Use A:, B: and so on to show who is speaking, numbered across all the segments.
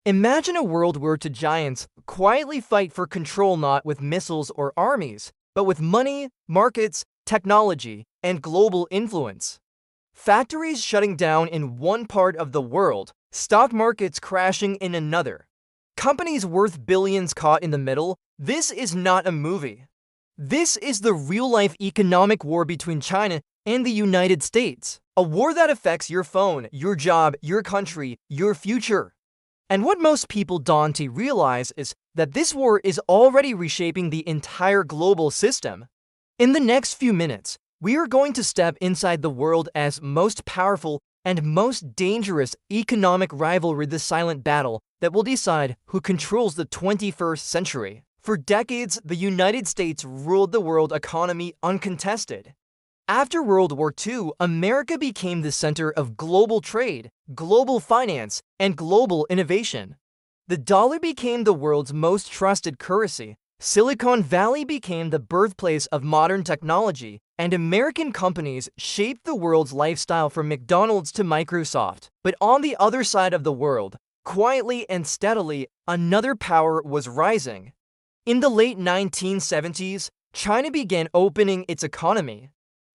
A: Imagine a world where two giants quietly fight for control not with missiles or armies, but with money, markets, technology, and global influence. Factories shutting down in one part of the world, stock markets crashing in another. Companies worth billions caught in the middle. This is not a movie. This is the real-life economic war between China and the United States. A war that affects your phone, your job, your country, your future. And what most people don't realize is that this war is already reshaping the entire global system. In the next few minutes, we are going to step inside the world as most powerful and most dangerous economic rivalry, the silent battle that will decide who controls the 21st century. For decades, the United States ruled the world economy uncontested. After World War II, America became the center of global trade, global finance, and global innovation. The dollar became the world's most trusted currency. Silicon Valley became the birthplace of modern technology, and American companies shaped the world's lifestyle from McDonald's to Microsoft. But on the other side of the world, quietly and steadily, another power was rising. In the late 1970s, China began opening its economy.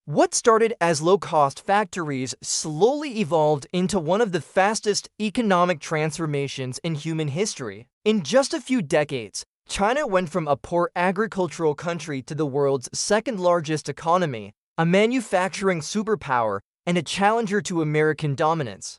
A: What started as low-cost factories slowly evolved into one of the fastest economic transformations in human history. In just a few decades, China went from a poor agricultural country to the world's second-largest economy, a manufacturing superpower, and a challenger to American dominance.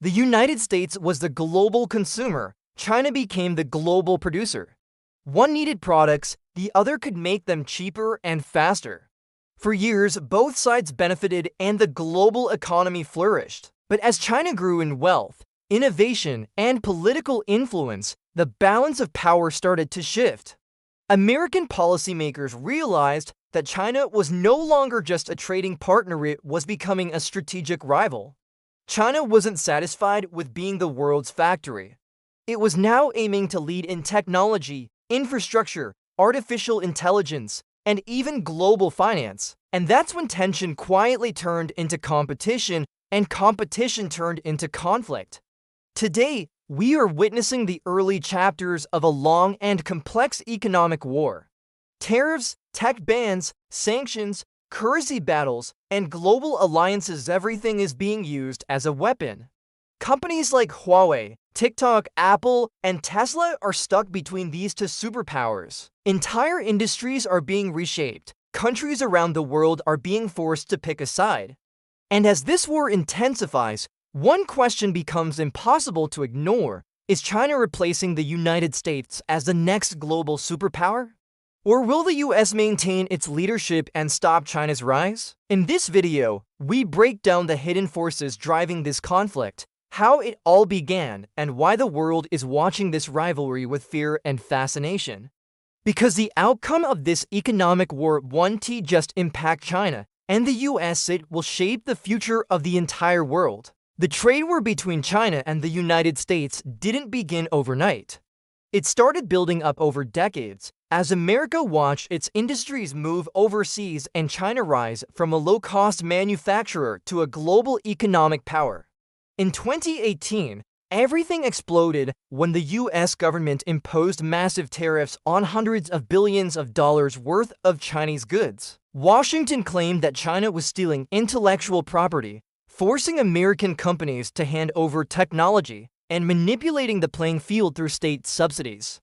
A: The United States was the global consumer. China became the global producer. One needed products, the other could make them cheaper and faster. For years, both sides benefited and the global economy flourished. But as China grew in wealth, innovation, and political influence, the balance of power started to shift. American policymakers realized that China was no longer just a trading partner, it was becoming a strategic rival. China wasn't satisfied with being the world's factory. It was now aiming to lead in technology, infrastructure, artificial intelligence, and even global finance. And that's when tension quietly turned into competition, and competition turned into conflict. Today, we are witnessing the early chapters of a long and complex economic war. Tariffs, tech bans, sanctions, currency battles, and global alliances, everything is being used as a weapon. Companies like Huawei, TikTok, Apple, and Tesla are stuck between these two superpowers. Entire industries are being reshaped. Countries around the world are being forced to pick a side. And as this war intensifies, one question becomes impossible to ignore. Is China replacing the United States as the next global superpower? Or will the US maintain its leadership and stop China's rise? In this video, we break down the hidden forces driving this conflict, how it all began, and why the world is watching this rivalry with fear and fascination. Because the outcome of this economic war won't just impact China and the US, it will shape the future of the entire world. The trade war between China and the United States didn't begin overnight. It started building up over decades as America watched its industries move overseas and China rise from a low-cost manufacturer to a global economic power. In 2018, everything exploded when the US government imposed massive tariffs on hundreds of billions of dollars worth of Chinese goods. Washington claimed that China was stealing intellectual property, forcing American companies to hand over technology, and manipulating the playing field through state subsidies.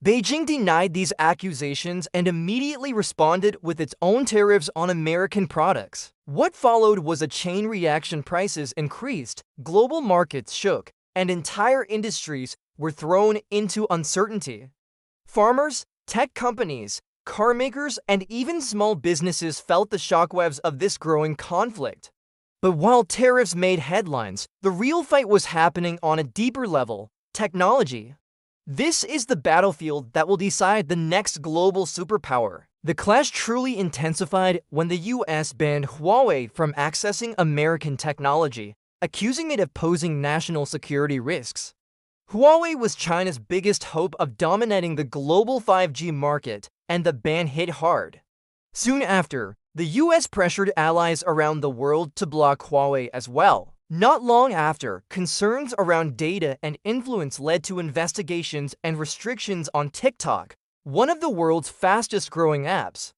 A: Beijing denied these accusations and immediately responded with its own tariffs on American products. What followed was a chain reaction. Prices increased, global markets shook, and entire industries were thrown into uncertainty. Farmers, tech companies, car makers, and even small businesses felt the shockwaves of this growing conflict. But while tariffs made headlines, the real fight was happening on a deeper level: technology. This is the battlefield that will decide the next global superpower. The clash truly intensified when the US banned Huawei from accessing American technology, accusing it of posing national security risks. Huawei was China's biggest hope of dominating the global 5G market, and the ban hit hard. Soon after, the US pressured allies around the world to block Huawei as well. Not long after, concerns around data and influence led to investigations and restrictions on TikTok, one of the world's fastest-growing apps.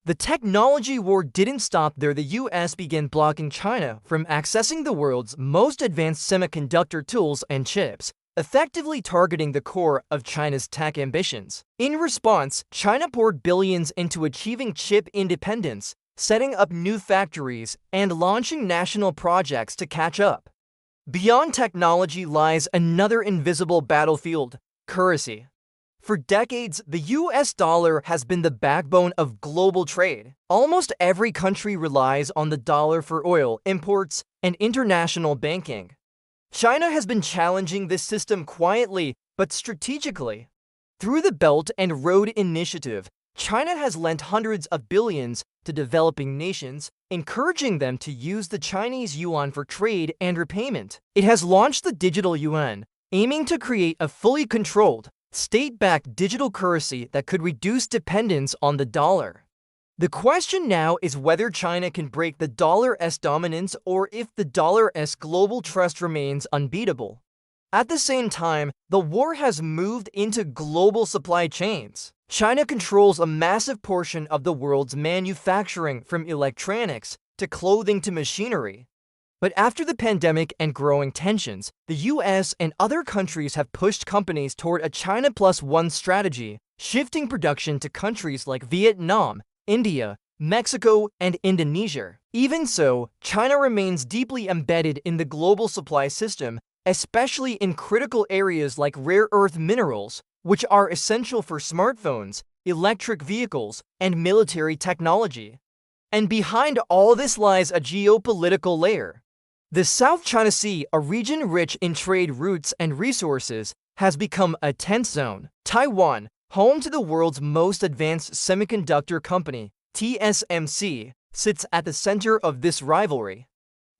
A: The technology war didn't stop there. The US began blocking China from accessing the world's most advanced semiconductor tools and chips, effectively targeting the core of China's tech ambitions. In response, China poured billions into achieving chip independence, setting up new factories, and launching national projects to catch up. Beyond technology lies another invisible battlefield: currency. For decades, the US dollar has been the backbone of global trade. Almost every country relies on the dollar for oil, imports, and international banking. China has been challenging this system quietly but strategically. Through the Belt and Road Initiative, China has lent hundreds of billions to developing nations, encouraging them to use the Chinese yuan for trade and repayment. It has launched the digital yuan, aiming to create a fully controlled, state-backed digital currency that could reduce dependence on the dollar. The question now is whether China can break the dollar's dominance or if the dollar's global trust remains unbeatable. At the same time, the war has moved into global supply chains. China controls a massive portion of the world's manufacturing, from electronics to clothing to machinery. But after the pandemic and growing tensions, the US and other countries have pushed companies toward a China plus one strategy, shifting production to countries like Vietnam, India, Mexico, and Indonesia. Even so, China remains deeply embedded in the global supply system, especially in critical areas like rare earth minerals, which are essential for smartphones, electric vehicles, and military technology. And behind all this lies a geopolitical layer. The South China Sea, a region rich in trade routes and resources, has become a tense zone. Taiwan, home to the world's most advanced semiconductor company, TSMC, sits at the center of this rivalry.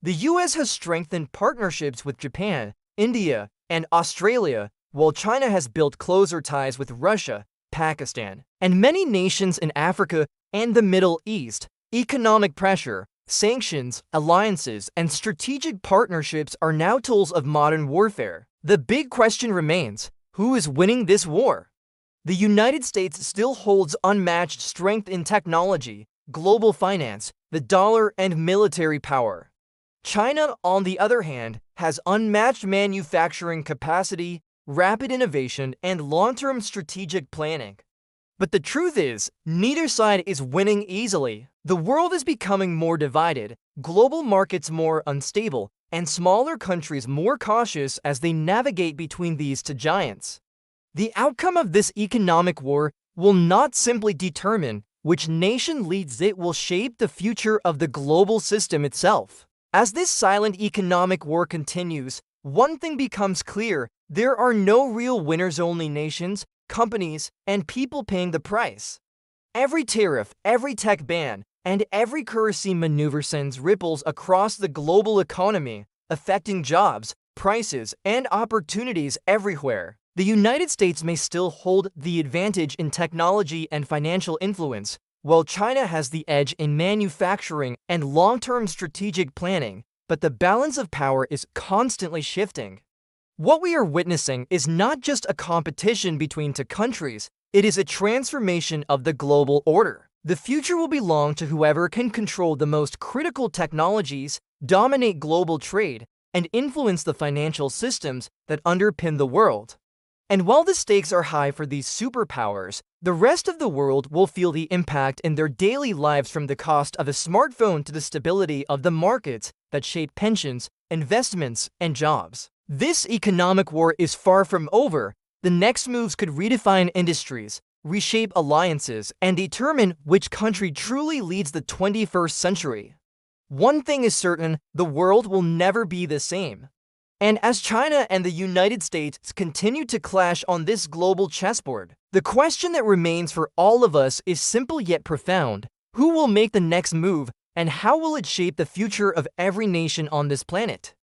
A: The US has strengthened partnerships with Japan, India, and Australia, while China has built closer ties with Russia, Pakistan, and many nations in Africa and the Middle East. Economic pressure, sanctions, alliances, and strategic partnerships are now tools of modern warfare. The big question remains: who is winning this war? The United States still holds unmatched strength in technology, global finance, the dollar, and military power. China, on the other hand, has unmatched manufacturing capacity, rapid innovation, and long-term strategic planning. But the truth is, neither side is winning easily. The world is becoming more divided, global markets more unstable, and smaller countries more cautious as they navigate between these two giants. The outcome of this economic war will not simply determine which nation leads, it will shape the future of the global system itself. As this silent economic war continues, one thing becomes clear: there are no real winners, only nations, companies, and people paying the price. Every tariff, every tech ban, and every currency maneuver sends ripples across the global economy, affecting jobs, prices, and opportunities everywhere. The United States may still hold the advantage in technology and financial influence, while China has the edge in manufacturing and long-term strategic planning, but the balance of power is constantly shifting. What we are witnessing is not just a competition between two countries, it is a transformation of the global order. The future will belong to whoever can control the most critical technologies, dominate global trade, and influence the financial systems that underpin the world. And while the stakes are high for these superpowers, the rest of the world will feel the impact in their daily lives, from the cost of a smartphone to the stability of the markets that shape pensions, investments, and jobs. This economic war is far from over. The next moves could redefine industries, reshape alliances, and determine which country truly leads the 21st century. One thing is certain: the world will never be the same. And as China and the United States continue to clash on this global chessboard, the question that remains for all of us is simple yet profound: who will make the next move, and how will it shape the future of every nation on this planet?